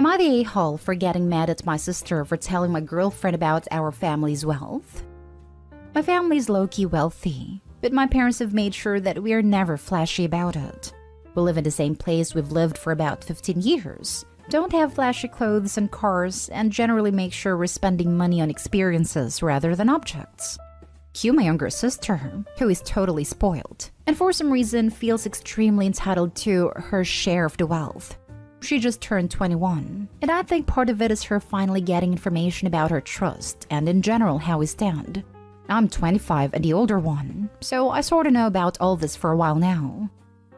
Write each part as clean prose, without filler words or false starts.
I the a-hole for getting mad at my sister for telling my girlfriend about our family's wealth? My family's low-key wealthy, but my parents have made sure that we are never flashy about it. We live in the same place we've lived for about 15 years, don't have flashy clothes and cars, and generally make sure we're spending money on experiences rather than objects. Cue my younger sister, who is totally spoiled, and for some reason feels extremely entitled to her share of the wealth. She just turned 21, and I think part of it is her finally getting information about her trust and in general how we stand. I'm 25 and the older one, so I sorta know about all this for a while now.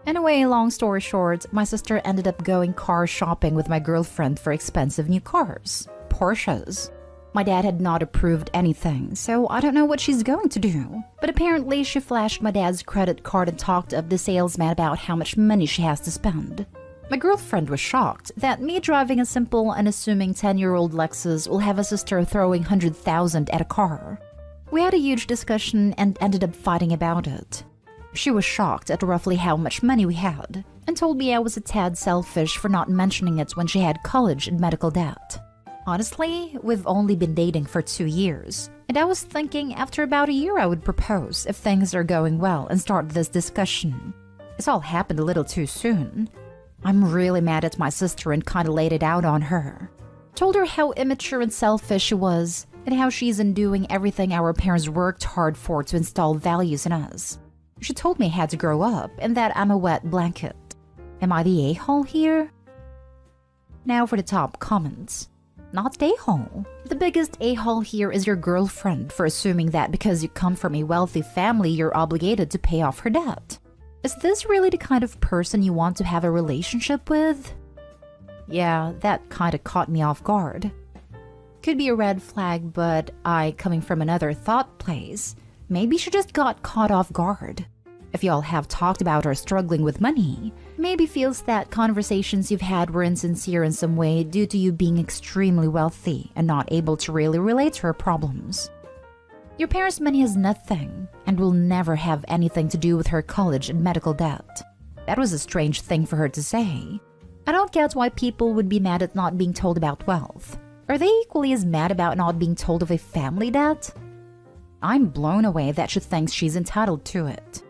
Anyway, long story short, my sister ended up going car shopping with my girlfriend for expensive new cars, Porsches. My dad had not approved anything, so I don't know what she's going to do. But apparently she flashed my dad's credit card and talked up the salesman about how much money she has to spend. My girlfriend was shocked that me driving a simple and assuming 10-year-old Lexus will have a sister throwing $100,000 at a car. We had a huge discussion and ended up fighting about it. She was shocked at roughly how much money we had, and told me I was a tad selfish for not mentioning it when she had college and medical debt. Honestly, we've only been dating for 2 years, and I was thinking after about a year I would propose if things are going well and start this discussion. It's all happened a little too soon. I'm really mad at my sister and kinda laid it out on her. Told her how immature and selfish she was, and how she's undoing everything our parents worked hard for to install values in us. She told me I had to grow up and that I'm a wet blanket. Am I the a-hole here? Now for the top comments. Not the a-hole. The biggest a-hole here is your girlfriend for assuming that because you come from a wealthy family you're obligated to pay off her debt. Is this really the kind of person you want to have a relationship with? Yeah, that kinda caught me off guard. Could be a red flag, but coming from another thought place, maybe she just got caught off guard. If y'all have talked about her struggling with money, maybe feels that conversations you've had were insincere in some way due to you being extremely wealthy and not able to really relate to her problems. Your parents' money has nothing and will never have anything to do with her college and medical debt. That was a strange thing for her to say. I don't get why people would be mad at not being told about wealth. Are they equally as mad about not being told of a family debt? I'm blown away that she thinks she's entitled to it.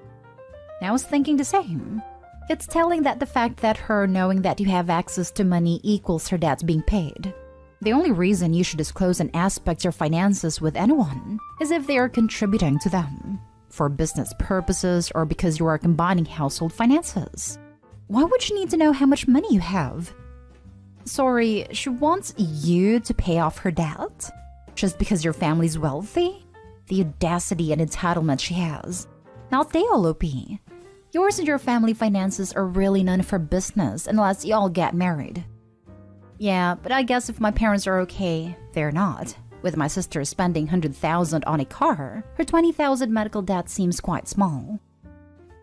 I was thinking the same. It's telling that the fact that her knowing that you have access to money equals her debts being paid. The only reason you should disclose an aspect of your finances with anyone is if they are contributing to them, for business purposes or because you are combining household finances. Why would you need to know how much money you have? Sorry, she wants you to pay off her debt? Just because your family's wealthy? The audacity and entitlement she has. Not they all OP. Yours and your family finances are really none of her business unless you all get married. Yeah, but I guess if my parents are okay, they're not. With my sister spending $100,000 on a car, her $20,000 medical debt seems quite small.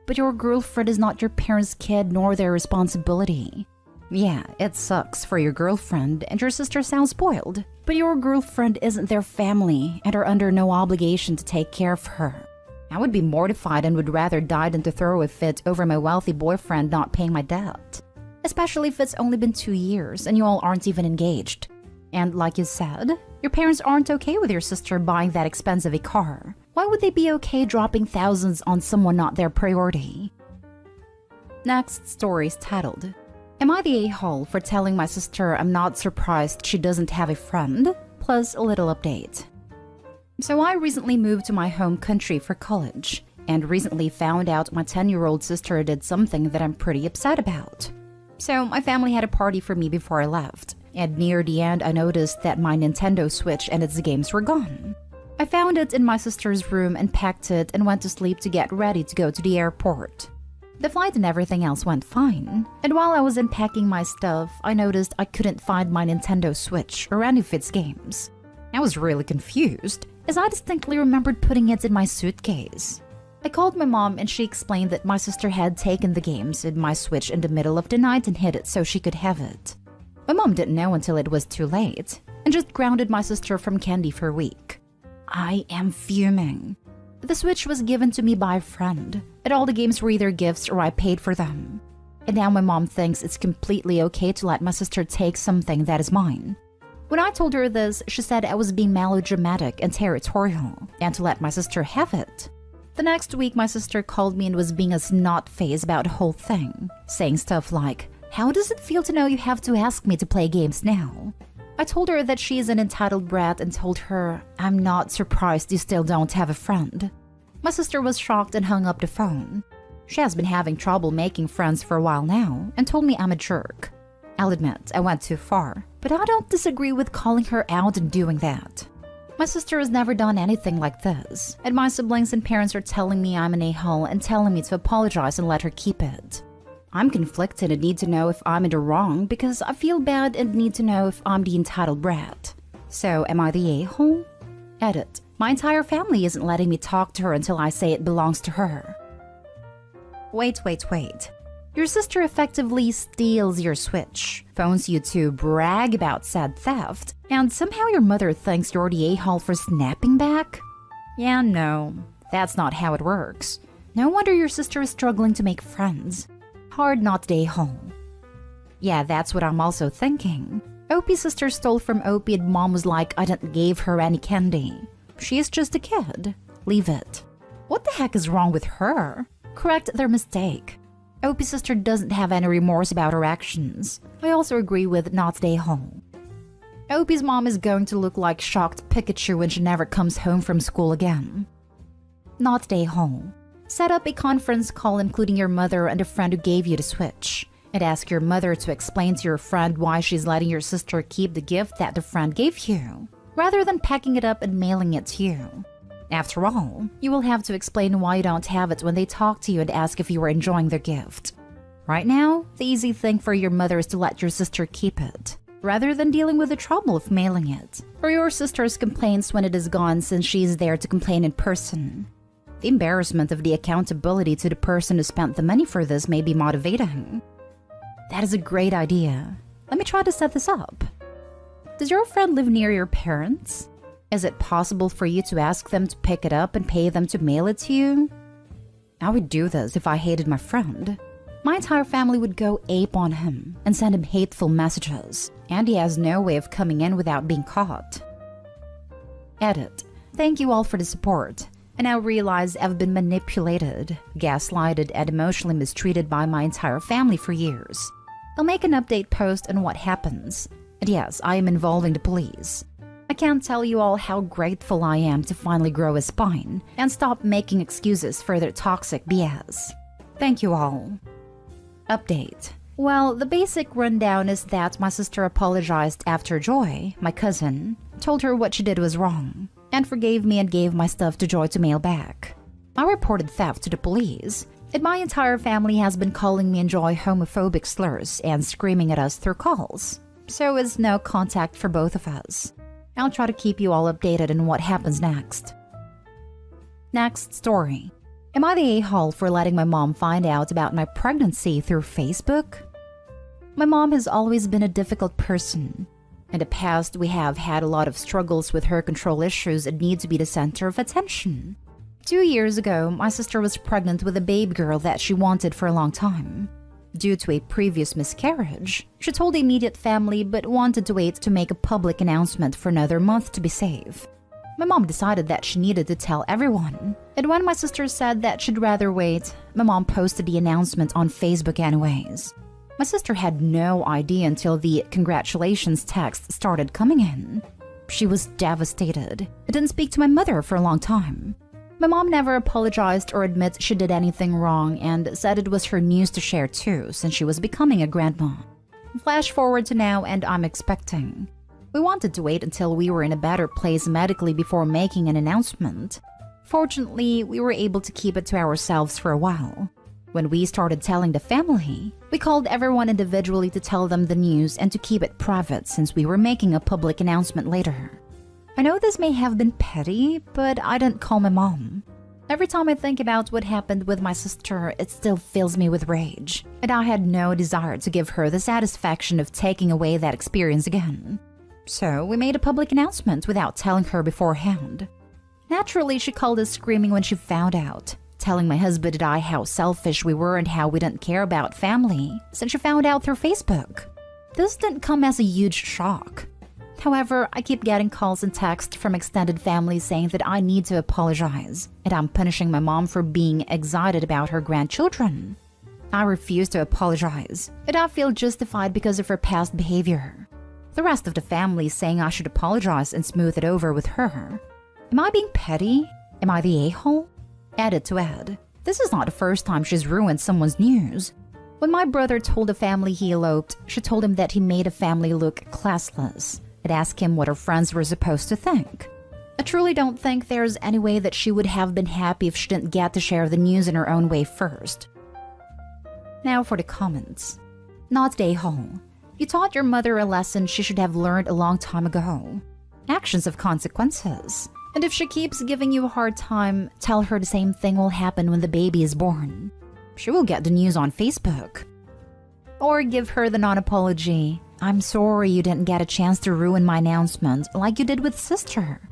But your girlfriend is not your parents' kid nor their responsibility. Yeah, it sucks for your girlfriend and your sister sounds spoiled, but your girlfriend isn't their family and are under no obligation to take care of her. I would be mortified and would rather die than to throw a fit over my wealthy boyfriend not paying my debt. Especially if it's only been 2 years and you all aren't even engaged. And like you said, your parents aren't okay with your sister buying that expensive a car. Why would they be okay dropping thousands on someone not their priority? Next story is titled, Am I the a-hole for telling my sister I'm not surprised she doesn't have a friend? Plus a little update. So I recently moved to my home country for college, and recently found out my 10-year-old sister did something that I'm pretty upset about. So my family had a party for me before I left, and near the end I noticed that my Nintendo Switch and its games were gone. I found it in my sister's room and packed it and went to sleep to get ready to go to the airport. The flight and everything else went fine, and while I was unpacking my stuff, I noticed I couldn't find my Nintendo Switch or any of its games. I was really confused, as I distinctly remembered putting it in my suitcase. I called my mom and she explained that my sister had taken the games and my Switch in the middle of the night and hid it so she could have it. My mom didn't know until it was too late, and just grounded my sister from candy for a week. I am fuming. The Switch was given to me by a friend, and all the games were either gifts or I paid for them. And now my mom thinks it's completely okay to let my sister take something that is mine. When I told her this, she said I was being melodramatic and territorial, and to let my sister have it. The next week, my sister called me and was being a snot-face about the whole thing, saying stuff like, "How does it feel to know you have to ask me to play games now?" I told her that she is an entitled brat and told her, "I'm not surprised you still don't have a friend." My sister was shocked and hung up the phone. She has been having trouble making friends for a while now and told me I'm a jerk. I'll admit, I went too far, but I don't disagree with calling her out and doing that. My sister has never done anything like this, and my siblings and parents are telling me I'm an a-hole and telling me to apologize and let her keep it. I'm conflicted and need to know if I'm in the wrong because I feel bad and need to know if I'm the entitled brat. So, am I the a-hole? Edit. My entire family isn't letting me talk to her until I say it belongs to her. Wait. Your sister effectively steals your Switch, phones you to brag about said theft, and somehow your mother thinks you're the a-hole for snapping back? Yeah, no, that's not how it works. No wonder your sister is struggling to make friends. Hard not to a-hole. Yeah, that's what I'm also thinking. Opie's sister stole from Opie and mom was like, I didn't give her any candy. She is just a kid. Leave it. What the heck is wrong with her? Correct their mistake. Opie's sister doesn't have any remorse about her actions. I also agree with not the a-hole. Opie's mom is going to look like shocked Pikachu when she never comes home from school again. Not the a-hole. Set up a conference call including your mother and a friend who gave you the Switch, and ask your mother to explain to your friend why she's letting your sister keep the gift that the friend gave you, rather than packing it up and mailing it to you. After all, you will have to explain why you don't have it when they talk to you and ask if you are enjoying their gift. Right now, the easy thing for your mother is to let your sister keep it, rather than dealing with the trouble of mailing it, or your sister's complaints when it is gone since she is there to complain in person. The embarrassment of the accountability to the person who spent the money for this may be motivating. That is a great idea. Let me try to set this up. Does your friend live near your parents? Is it possible for you to ask them to pick it up and pay them to mail it to you? I would do this if I hated my friend. My entire family would go ape on him and send him hateful messages, and he has no way of coming in without being caught. Edit. Thank you all for the support. I now realize I've been manipulated, gaslighted, and emotionally mistreated by my entire family for years. I'll make an update post on what happens. And yes, I am involving the police. I can't tell you all how grateful I am to finally grow a spine and stop making excuses for their toxic BS. Thank you all. Update. Well, the basic rundown is that my sister apologized after Joy, my cousin, told her what she did was wrong, and forgave me and gave my stuff to Joy to mail back. I reported theft to the police, and my entire family has been calling me and Joy homophobic slurs and screaming at us through calls. So is no contact for both of us. I'll try to keep you all updated on what happens next. Next story. Am I the a-hole for letting my mom find out about my pregnancy through Facebook? My mom has always been a difficult person. In the past, we have had a lot of struggles with her control issues and need to be the center of attention. 2 years ago, my sister was pregnant with a baby girl that she wanted for a long time. Due to a previous miscarriage, she told the immediate family but wanted to wait to make a public announcement for another month to be safe. My mom decided that she needed to tell everyone, and when my sister said that she'd rather wait, my mom posted the announcement on Facebook anyways. My sister had no idea until the congratulations text started coming in. She was devastated. I didn't speak to my mother for a long time. My mom never apologized or admits she did anything wrong and said it was her news to share too since she was becoming a grandma. Flash forward to now and I'm expecting. We wanted to wait until we were in a better place medically before making an announcement. Fortunately, we were able to keep it to ourselves for a while. When we started telling the family, we called everyone individually to tell them the news and to keep it private since we were making a public announcement later. I know this may have been petty, but I didn't call my mom. Every time I think about what happened with my sister, it still fills me with rage, and I had no desire to give her the satisfaction of taking away that experience again. So we made a public announcement without telling her beforehand. Naturally, she called us screaming when she found out, telling my husband and I how selfish we were and how we didn't care about family since she found out through Facebook. This didn't come as a huge shock. However, I keep getting calls and texts from extended family saying that I need to apologize and I'm punishing my mom for being excited about her grandchildren. I refuse to apologize, and I feel justified because of her past behavior. The rest of the family is saying I should apologize and smooth it over with her. Am I being petty? Am I the a-hole? Added to add, this is not the first time she's ruined someone's news. When my brother told the family he eloped, she told him that he made a family look classless and asked him what her friends were supposed to think. I truly don't think there's any way that she would have been happy if she didn't get to share the news in her own way first. Now for the comments. Not the a-hole. You taught your mother a lesson she should have learned a long time ago. Actions have consequences. And if she keeps giving you a hard time, tell her the same thing will happen when the baby is born. She will get the news on Facebook. Or give her the non-apology. I'm sorry you didn't get a chance to ruin my announcement like you did with sister.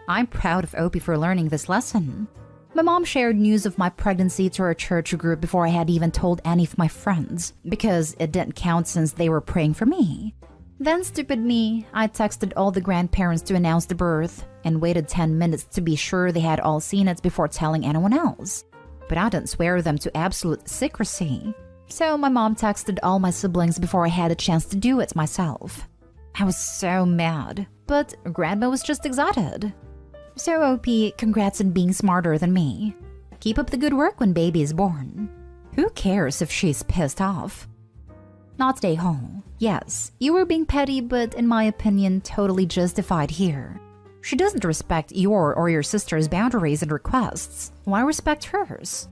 I'm proud of Opie for learning this lesson. My mom shared news of my pregnancy to her church group before I had even told any of my friends, because it didn't count since they were praying for me. Then, stupid me, I texted all the grandparents to announce the birth and waited 10 minutes to be sure they had all seen it before telling anyone else. But I didn't swear them to absolute secrecy. So my mom texted all my siblings before I had a chance to do it myself. I was so mad, but Grandma was just excited. So OP, congrats on being smarter than me. Keep up the good work when baby is born. Who cares if she's pissed off? Not stay home. Yes, you were being petty, but in my opinion, totally justified here. She doesn't respect your or your sister's boundaries and requests. Why respect hers?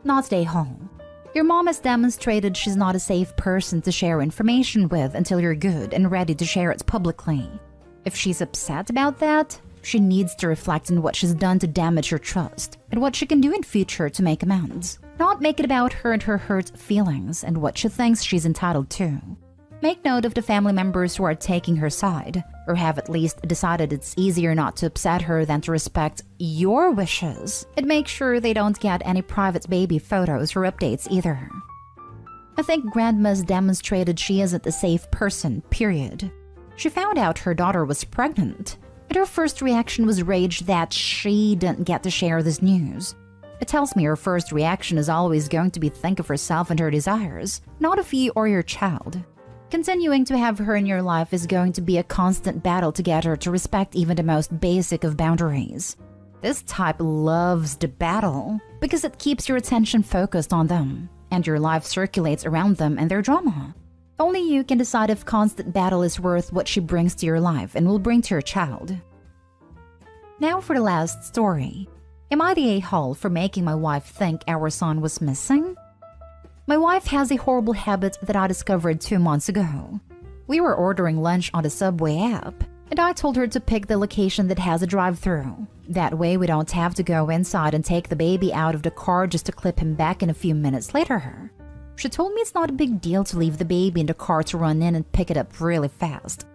Not stay home. Your mom has demonstrated she's not a safe person to share information with until you're good and ready to share it publicly. If she's upset about that, she needs to reflect on what she's done to damage your trust and what she can do in future to make amends. Not make it about her and her hurt feelings and what she thinks she's entitled to. Make note of the family members who are taking her side, or have at least decided it's easier not to upset her than to respect your wishes, and make sure they don't get any private baby photos or updates either. I think Grandma's demonstrated she isn't a safe person, period. She found out her daughter was pregnant, and her first reaction was rage that she didn't get to share this news. It tells me her first reaction is always going to be think of herself and her desires, not of you or your child. Continuing to have her in your life is going to be a constant battle to get her to respect even the most basic of boundaries. This type loves the battle because it keeps your attention focused on them, and your life circulates around them and their drama. Only you can decide if constant battle is worth what she brings to your life and will bring to your child. Now for the last story. Am I the a-hole for making my wife think our son was missing? My wife has a horrible habit that I discovered 2 months ago. We were ordering lunch on the Subway app, and I told her to pick the location that has a drive-thru. That way we don't have to go inside and take the baby out of the car just to clip him back in a few minutes later. She told me it's not a big deal to leave the baby in the car to run in and pick it up really fast.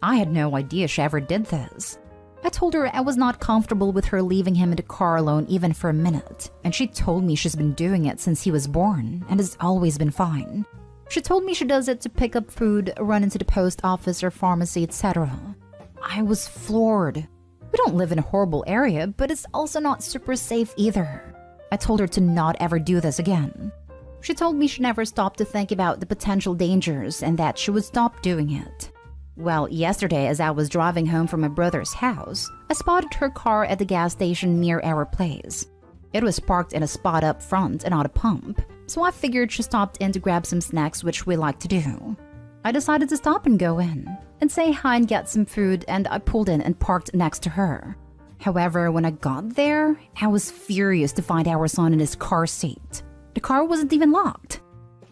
I had no idea she ever did this. I told her I was not comfortable with her leaving him in the car alone even for a minute, and she told me she's been doing it since he was born and has always been fine. She told me she does it to pick up food, run into the post office or pharmacy, etc. I was floored. We don't live in a horrible area, but it's also not super safe either. I told her to not ever do this again. She told me she never stopped to think about the potential dangers and that she would stop doing it. Well, yesterday as I was driving home from my brother's house, I spotted her car at the gas station near our place. It was parked in a spot up front and not a pump, so I figured she stopped in to grab some snacks, which we like to do. I decided to stop and go in and say hi and get some food, and I pulled in and parked next to her. However, when I got there, I was furious to find our son in his car seat. The car wasn't even locked.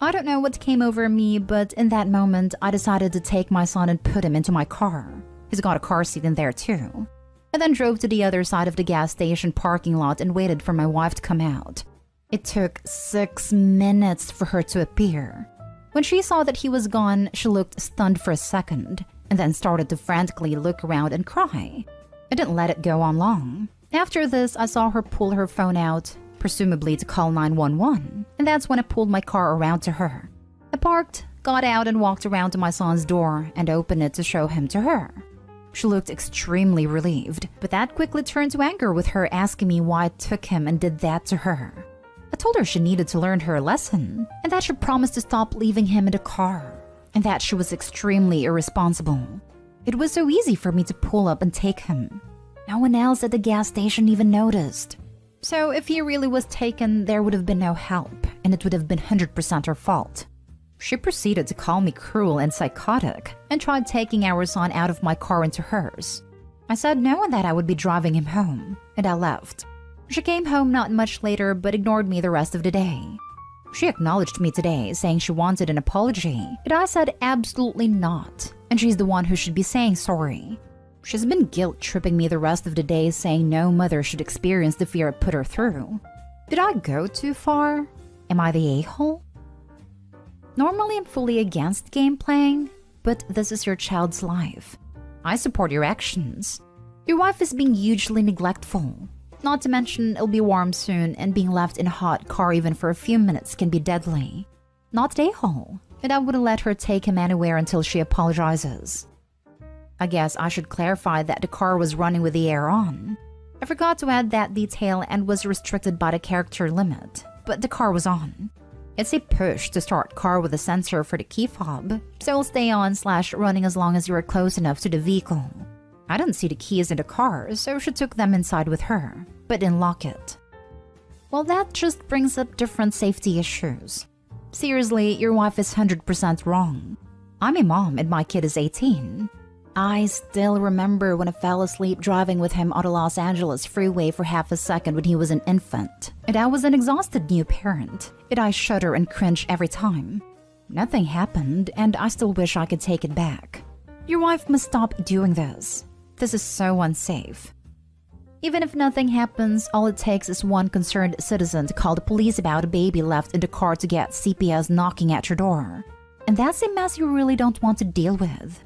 I don't know what came over me, but in that moment, I decided to take my son and put him into my car. He's got a car seat in there too. I then drove to the other side of the gas station parking lot and waited for my wife to come out. It took 6 minutes for her to appear. When she saw that he was gone, she looked stunned for a second, and then started to frantically look around and cry. I didn't let it go on long. After this, I saw her pull her phone out, presumably to call 911, and that's when I pulled my car around to her. I parked, got out and walked around to my son's door and opened it to show him to her. She looked extremely relieved, but that quickly turned to anger with her asking me why I took him and did that to her. I told her she needed to learn her lesson, and that she promised to stop leaving him in the car, and that she was extremely irresponsible. It was so easy for me to pull up and take him. No one else at the gas station even noticed. So if he really was taken, there would have been no help, and it would have been 100% her fault. She proceeded to call me cruel and psychotic and tried taking our son out of my car into hers. I said no and that I would be driving him home, and I left. She came home not much later but ignored me the rest of the day. She acknowledged me today, saying she wanted an apology, but I said absolutely not, and she's the one who should be saying sorry. She's been guilt-tripping me the rest of the day, saying no mother should experience the fear I put her through. Did I go too far? Am I the a-hole? Normally I'm fully against game playing, but this is your child's life. I support your actions. Your wife is being hugely neglectful. Not to mention it'll be warm soon, and being left in a hot car even for a few minutes can be deadly. Not the a-hole, and I wouldn't let her take him anywhere until she apologizes. I guess I should clarify that the car was running with the air on. I forgot to add that detail and was restricted by the character limit, but the car was on. It's a push to start car with a sensor for the key fob, so it'll stay on/running as long as you are close enough to the vehicle. I didn't see the keys in the car, so she took them inside with her, but didn't lock it. Well, that just brings up different safety issues. Seriously, your wife is 100% wrong. I'm a mom and my kid is 18. I still remember when I fell asleep driving with him on the Los Angeles freeway for half a second when he was an infant, and I was an exhausted new parent, and I shudder and cringe every time. Nothing happened, and I still wish I could take it back. Your wife must stop doing this. This is so unsafe. Even if nothing happens, all it takes is one concerned citizen to call the police about a baby left in the car to get CPS knocking at your door. And that's a mess you really don't want to deal with.